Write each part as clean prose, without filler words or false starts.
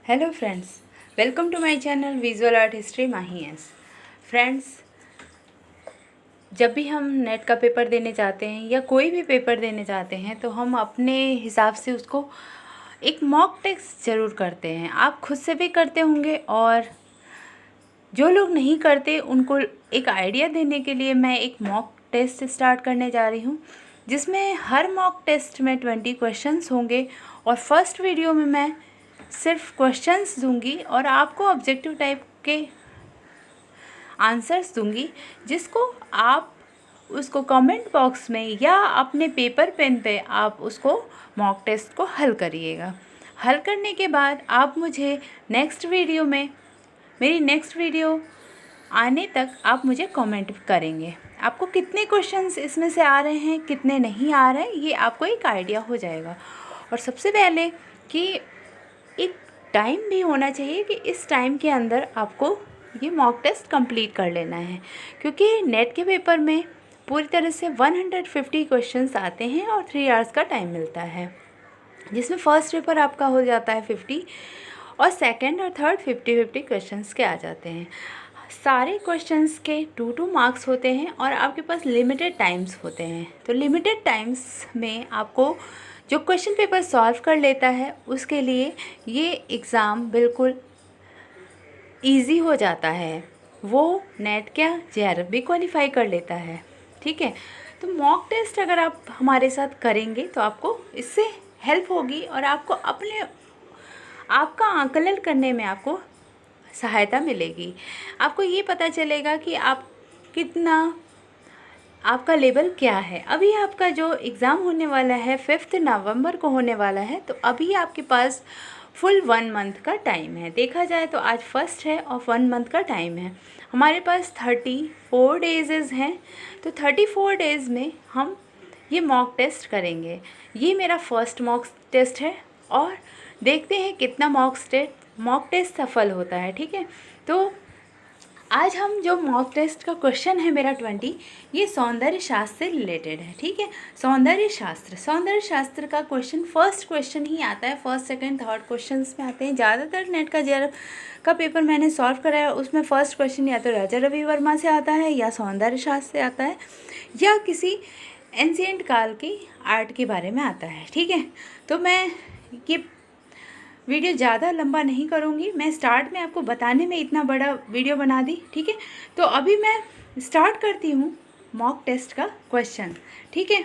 Hello friends, welcome to my channel visual art history माहीएस। Friends, जब भी हम नेट का पेपर देने जाते हैं या कोई भी पेपर देने जाते हैं तो हम अपने हिसाब से उसको एक मॉक टेस्ट ज़रूर करते हैं। आप खुद से भी करते होंगे और जो लोग नहीं करते उनको एक आइडिया देने के लिए मैं एक मॉक टेस्ट स्टार्ट करने जा रही हूँ, जिसमें हर मॉक टेस्ट में 20 क्वेश्चंस होंगे और फर्स्ट वीडियो में मैं सिर्फ क्वेश्चंस दूंगी और आपको ऑब्जेक्टिव टाइप के आंसर्स दूंगी, जिसको आप उसको कमेंट बॉक्स में या अपने पेपर पेन पे आप उसको मॉक टेस्ट को हल करिएगा। हल करने के बाद आप मुझे मेरी नेक्स्ट वीडियो आने तक आप मुझे कमेंट करेंगे। आपको कितने क्वेश्चंस इसमें से आ रहे हैं, कितने नहीं आ रहे हैं, ये आपको एक आइडिया हो जाएगा। और सबसे पहले कि एक टाइम भी होना चाहिए कि इस टाइम के अंदर आपको ये मॉक टेस्ट कंप्लीट कर लेना है, क्योंकि नेट के पेपर में पूरी तरह से 150 क्वेश्चंस आते हैं और 3 आवर्स का टाइम मिलता है, जिसमें फर्स्ट पेपर आपका हो जाता है 50 और सेकंड और थर्ड 50-50 क्वेश्चंस के आ जाते हैं। सारे क्वेश्चंस के 2-2 मार्क्स होते हैं और आपके पास लिमिटेड टाइम्स होते हैं। तो लिमिटेड टाइम्स में आपको जो क्वेश्चन पेपर सॉल्व कर लेता है उसके लिए ये एग्ज़ाम बिल्कुल इजी हो जाता है। वो नेट क्या जेआरएफ भी क्वालिफाई कर लेता है। ठीक है, तो मॉक टेस्ट अगर आप हमारे साथ करेंगे तो आपको इससे हेल्प होगी और आपका आकलन करने में आपको सहायता मिलेगी। आपको ये पता चलेगा कि आपका लेवल क्या है। अभी आपका जो एग्ज़ाम होने वाला है 5 नवंबर को होने वाला है, तो अभी आपके पास फुल 1 मंथ का टाइम है। देखा जाए तो आज फर्स्ट है और 1 मंथ का टाइम है। हमारे पास 34 डेज़ हैं, तो 34 डेज़ में हम ये मॉक टेस्ट करेंगे। ये मेरा फर्स्ट मॉक टेस्ट है और देखते हैं कितना मॉक टेस्ट सफल होता है। ठीक है, तो आज हम जो मॉक टेस्ट का क्वेश्चन है मेरा 20, ये सौंदर्य शास्त्र से रिलेटेड है। ठीक है, सौंदर्य शास्त्र का फर्स्ट क्वेश्चन ही आता है। फर्स्ट सेकंड थर्ड क्वेश्चंस में आते हैं। ज़्यादातर नेट का जेआरएफ का पेपर मैंने सॉल्व कराया, उसमें फर्स्ट क्वेश्चन या तो राजा रवि वर्मा से आता है या सौंदर्य शास्त्र से आता है या किसी एंशिएंट काल की आर्ट के बारे में आता है। ठीक है, तो मैं ये वीडियो ज़्यादा लंबा नहीं करूँगी। मैं स्टार्ट में आपको बताने में इतना बड़ा वीडियो बना दी। ठीक है, तो अभी मैं स्टार्ट करती हूँ मॉक टेस्ट का क्वेश्चन। ठीक है,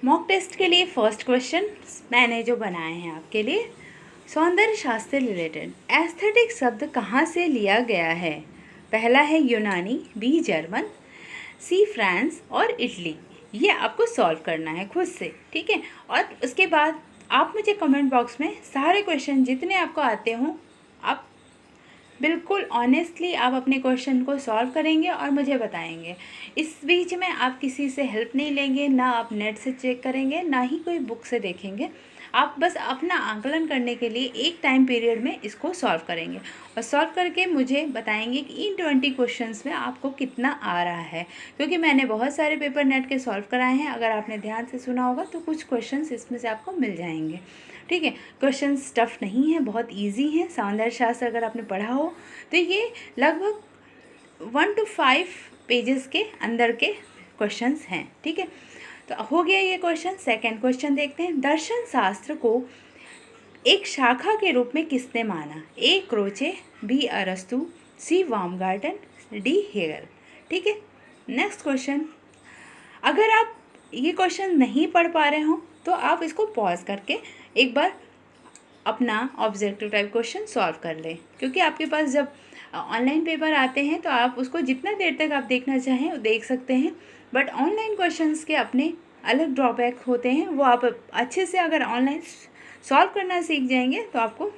मॉक टेस्ट के लिए फर्स्ट क्वेश्चन मैंने जो बनाए हैं आपके लिए, सौंदर्य शास्त्र से रिलेटेड एस्थेटिक शब्द कहाँ से लिया गया है। पहला है यूनानी, बी जर्मन, सी फ्रांस और इटली। ये आपको सॉल्व करना है खुद से। ठीक है, और उसके बाद आप मुझे कमेंट बॉक्स में सारे क्वेश्चन जितने आपको आते हों, आप बिल्कुल ऑनेस्टली आप अपने क्वेश्चन को सॉल्व करेंगे और मुझे बताएंगे। इस बीच में आप किसी से हेल्प नहीं लेंगे, ना आप नेट से चेक करेंगे, ना ही कोई बुक से देखेंगे। आप बस अपना आकलन करने के लिए एक टाइम पीरियड में इसको सॉल्व करेंगे और सॉल्व करके मुझे बताएंगे कि इन 20 क्वेश्चंस में आपको कितना आ रहा है, क्योंकि मैंने बहुत सारे पेपर नेट के सॉल्व कराए हैं। अगर आपने ध्यान से सुना होगा तो कुछ क्वेश्चंस इसमें से आपको मिल जाएंगे। ठीक है, क्वेश्चंस टफ नहीं है, बहुत ईजी है। सौंदर्य शास्त्र अगर आपने पढ़ा हो तो ये लगभग 1 to 5 पेजेस के अंदर के क्वेश्चंस हैं। ठीक है, तो हो गया ये क्वेश्चन। सेकंड क्वेश्चन देखते हैं। दर्शन शास्त्र को एक शाखा के रूप में किसने माना। ए क्रोचे, बी अरस्तु, सी बाउमगार्टन, डी हेगल। ठीक है, नेक्स्ट क्वेश्चन। अगर आप ये क्वेश्चन नहीं पढ़ पा रहे हो तो आप इसको पॉज करके एक बार अपना ऑब्जेक्टिव टाइप क्वेश्चन सॉल्व कर लें, क्योंकि आपके पास जब ऑनलाइन पेपर आते हैं तो आप उसको जितना देर तक आप देखना चाहें वो देख सकते हैं, बट ऑनलाइन क्वेश्चंस के अपने अलग ड्रॉबैक होते हैं। वो आप अच्छे से अगर ऑनलाइन सॉल्व करना सीख जाएंगे तो आपको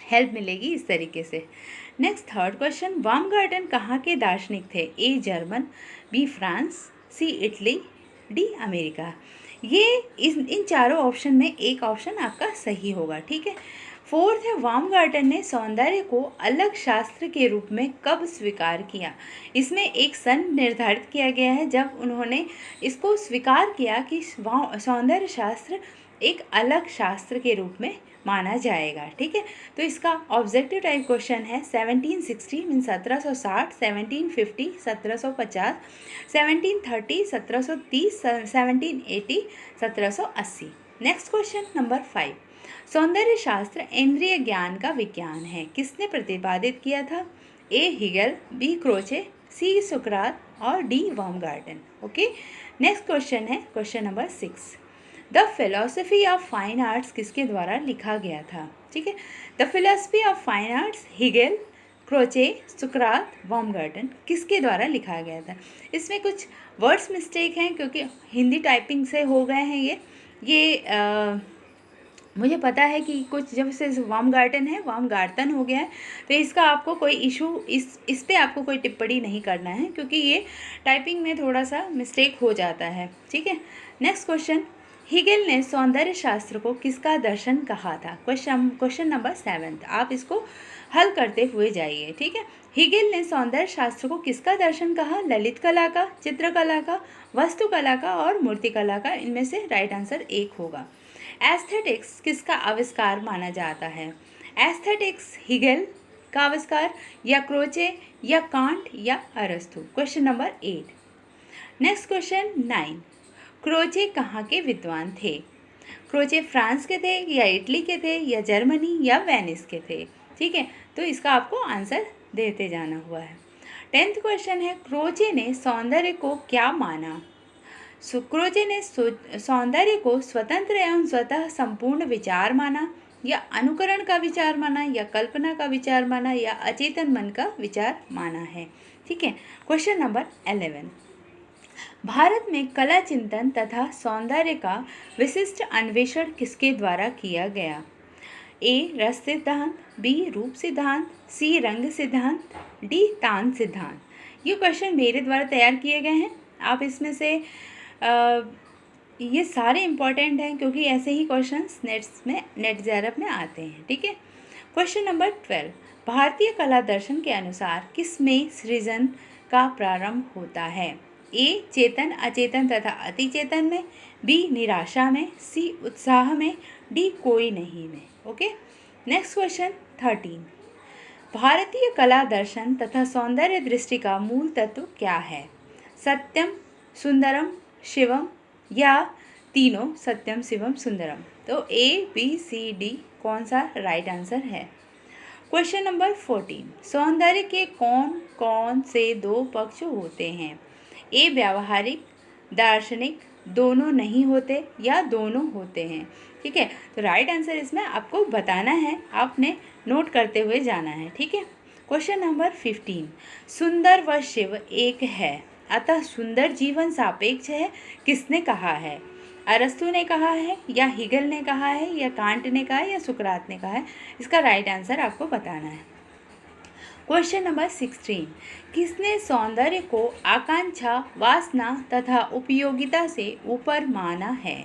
हेल्प मिलेगी इस तरीके से। Next third question. बाउमगार्टन कहाँ के दार्शनिक थे। A German, B France, C Italy, D America. ये इन चारों ऑप्शन में एक ऑप्शन आपका सही होगा। ठीक है, फोर्थ है बाउमगार्टन ने सौंदर्य को अलग शास्त्र के रूप में कब स्वीकार किया। इसमें एक सन निर्धारित किया गया है जब उन्होंने इसको स्वीकार किया कि सौंदर्य शास्त्र एक अलग शास्त्र के रूप में माना जाएगा। ठीक है, तो इसका ऑब्जेक्टिव टाइप क्वेश्चन है 1760 मीन 1760, 1750 1750, 1730 1730, 1780 1780। नेक्स्ट क्वेश्चन नंबर 5, सौंदर्य शास्त्र इंद्रिय ज्ञान का विज्ञान है, किसने प्रतिपादित किया था? A Hegel, B Croce, C सुकरात और डी बाumgarten। ओके, नेक्स्ट क्वेश्चन है question number 6, the philosophy of fine arts किसके द्वारा लिखा गया था? ठीक है, the philosophy of fine arts Hegel, Croce, सुकरात, बाumgarten किसके द्वारा लिखा गया था? इसमें कुछ वर्ड्स मिस्टेक हैं क्योंकि हिंदी टाइपिंग से हो गए हैं ये मुझे पता है कि कुछ जब से बाumgarten है बाumgarten हो गया है, तो इसका आपको कोई इशू इस पे आपको कोई टिप्पणी नहीं करना है क्योंकि ये टाइपिंग में थोड़ा सा मिस्टेक हो जाता है। ठीक है, नेक्स्ट क्वेश्चन, हिगल ने सौंदर्य शास्त्र को किसका दर्शन कहा था? क्वेश्चन नंबर 7, आप इसको हल करते हुए जाइए। ठीक है, हिगल ने सौंदर्य शास्त्र को किसका दर्शन कहा? ललित कला का, चित्रकला का, वास्तुकला का और मूर्तिकला का। इनमें से राइट आंसर एक होगा। एस्थेटिक्स किसका आविष्कार माना जाता है? एस्थेटिक्स हिगल का आविष्कार या क्रोचे या कांट या अरस्तु। Question number 8। Next question 9, Croce कहाँ के विद्वान थे? क्रोचे फ्रांस के थे या इटली के थे या जर्मनी या वेनिस के थे? ठीक है, तो इसका आपको आंसर देते जाना हुआ है। 10th क्वेश्चन है, क्रोचे ने सौंदर्य को क्या माना? क्रोचे ने सौंदर्य को स्वतंत्र एवं स्वतः संपूर्ण विचार माना या अनुकरण का विचार माना या कल्पना का विचार माना या अचेतन मन का विचार माना है। ठीक है, क्वेश्चन नंबर 11, भारत में कला चिंतन तथा सौंदर्य का विशिष्ट अन्वेषण किसके द्वारा किया गया? ए रस सिद्धांत, बी रूप सिद्धांत, सी रंग सिद्धांत, डी तान सिद्धांत। ये क्वेश्चन मेरे द्वारा तैयार किए गए हैं। आप इसमें से ये सारे इम्पॉर्टेंट हैं क्योंकि ऐसे ही क्वेश्चंस नेट जेआरएफ में आते हैं। ठीक है, क्वेश्चन नंबर 12, भारतीय कला दर्शन के अनुसार किस में सृजन का प्रारंभ होता है? ए चेतन, अचेतन तथा अतिचेतन में, बी निराशा में, सी उत्साह में, डी कोई नहीं में। ओके, नेक्स्ट क्वेश्चन 13, भारतीय कला दर्शन तथा सौंदर्य दृष्टि का मूल तत्व क्या है? सत्यम, सुंदरम, शिवम या तीनों? सत्यम, शिवम, सुंदरम। तो ए बी सी डी कौन सा राइट आंसर है? क्वेश्चन नंबर 14, सौंदर्य के कौन कौन से दो पक्ष होते हैं? ए व्यावहारिक, दार्शनिक, दोनों नहीं होते या दोनों होते हैं। ठीक है, तो राइट आंसर इसमें आपको बताना है, आपने नोट करते हुए जाना है। ठीक है, क्वेश्चन नंबर 15, सुंदर व शिव एक है अतः सुंदर जीवन सापेक्ष है, किसने कहा है? अरस्तु ने कहा है या हिगल ने कहा है या कांट ने कहा है या सुकरात ने कहा है? इसका राइट आंसर आपको बताना है। क्वेश्चन नंबर 16, किसने सौंदर्य को आकांक्षा, वासना तथा उपयोगिता से ऊपर माना है?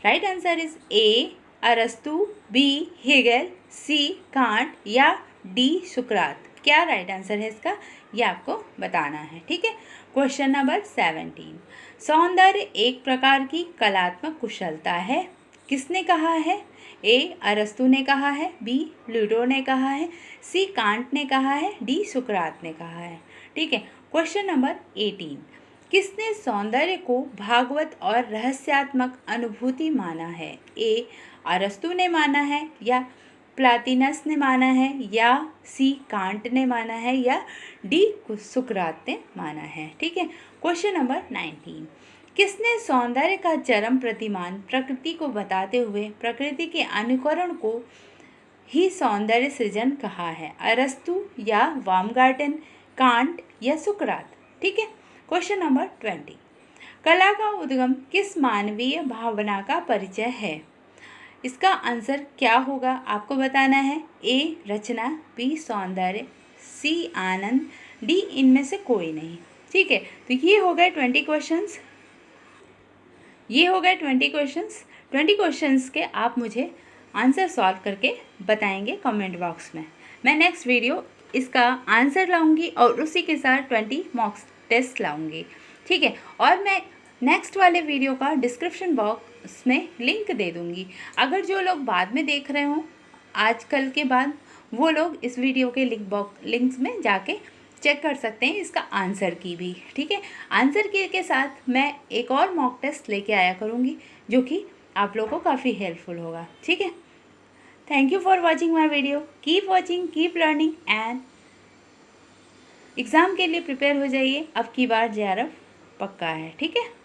राइट आंसर इज ए अरस्तु, बी हिगल, सी कांट या डी सुकरात। क्या राइट आंसर है इसका, ये आपको बताना है। ठीक है, क्वेश्चन नंबर 17, सौंदर्य एक प्रकार की कलात्मक कुशलता है, किसने कहा है? ए अरस्तु ने कहा है, बी प्लूटो ने कहा है, सी कांट ने कहा है, डी सुकरात ने कहा है। ठीक है, क्वेश्चन नंबर 18, किसने सौंदर्य को भागवत और रहस्यात्मक अनुभूति माना है? ए अरस्तु ने माना है या प्लातिनस ने माना है या सी कांट ने माना है या डी सुकरात ने माना है। ठीक है, क्वेश्चन नंबर 19, किसने सौंदर्य का चरम प्रतिमान प्रकृति को बताते हुए प्रकृति के अनुकरण को ही सौंदर्य सृजन कहा है? अरस्तु या बाumgarten, कांट या सुकरात? ठीक है, क्वेश्चन नंबर 20, कला का उद्गम किस मानवीय भावना का परिचय है? इसका आंसर क्या होगा आपको बताना है। ए रचना, बी सौंदर्य, सी आनंद, डी इनमें से कोई नहीं। ठीक है, तो ये हो गए 20 क्वेश्चंस। 20 क्वेश्चंस के आप मुझे आंसर सॉल्व करके बताएंगे कमेंट बॉक्स में। मैं नेक्स्ट वीडियो इसका आंसर लाऊंगी और उसी के साथ 20 मॉक टेस्ट लाऊंगी। ठीक है, और मैं नेक्स्ट वाले वीडियो का डिस्क्रिप्शन बॉक्स में लिंक दे दूँगी। अगर जो लोग बाद में देख रहे हों आजकल के बाद, वो लोग इस वीडियो के लिंक्स में जाके चेक कर सकते हैं इसका आंसर की भी, ठीक है। आंसर की के साथ मैं एक और मॉक टेस्ट लेके आया करूँगी जो कि आप लोगों को काफ़ी हेल्पफुल होगा, ठीक है। Thank you for watching my video. Keep watching, keep learning and exam के लिए प्रिपेयर हो जाइए। अब की बार JRF पक्का है, ठीक है।